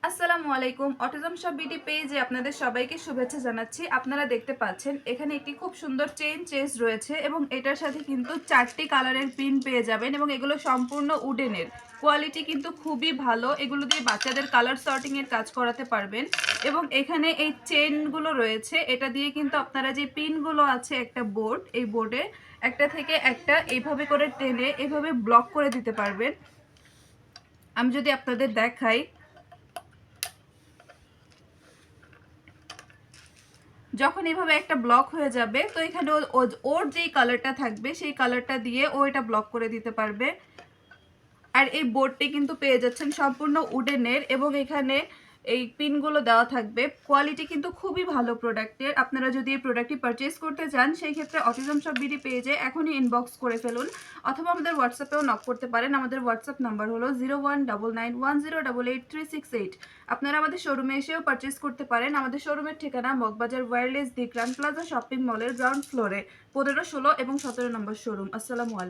আসসালামু আলাইকুম। Autism shop BD পেজে আপনাদের সবাইকে শুভেচ্ছা জানাচ্ছি। আপনারা দেখতে পাচ্ছেন এখানে একটি খুব সুন্দর চেস রয়েছে এবং এটার সাথে কিন্তু 4টি কালারের পিন পেয়ে যাবেন এবং এগুলো সম্পূর্ণ উডেনের। কোয়ালিটি কিন্তু খুবই ভালো। এগুলো দিয়ে বাচ্চাদের কালার সর্টিং এর কাজ করাতে পারবেন এবং এখানে এই চেনগুলো রয়েছে, এটা দিয়ে কিন্তু আপনারা যে পিনগুলো আছে একটা বোর্ড, এই বোর্ডে একটা থেকে একটা এইভাবে করে টেনে এভাবে ব্লক করে দিতে পারবেন। আমি যদি আপনাদের দেখাই, যখন এইভাবে একটা ব্লক হয়ে যাবে তো এখানে ওর যেই কালারটা থাকবে সেই কালারটা দিয়ে ও এটা ব্লক করে দিতে পারবে। আর এই বোর্ডটি কিন্তু পেয়ে যাচ্ছেন সম্পূর্ণ উডেনের এবং এখানে এই পিনগুলো দেওয়া থাকবে। কোয়ালিটি কিন্তু খুবই ভালো প্রোডাক্টের। আপনারা যদি এই প্রোডাক্টটি পারচেস করতে চান সেই ক্ষেত্রে অটিজম শপ বিডি পেজে এখনই ইনবক্স করে ফেলুন অথবা আমাদের হোয়াটসঅ্যাপেও নক করতে পারেন। আমাদের হোয়াটসঅ্যাপ নাম্বার হলো 0199108868। আপনারা আমাদের শোরুমে এসেও পারচেস করতে পারেন। আমাদের শোরুমের ঠিকানা মগবাজার ওয়্যারলেস দি গ্র্যান্ড প্লাজা শপিং মলের গ্রাউন্ড ফ্লোরে 15, 16 এবং 17 নম্বর শোরুম। আসসালামু আলাইকুম।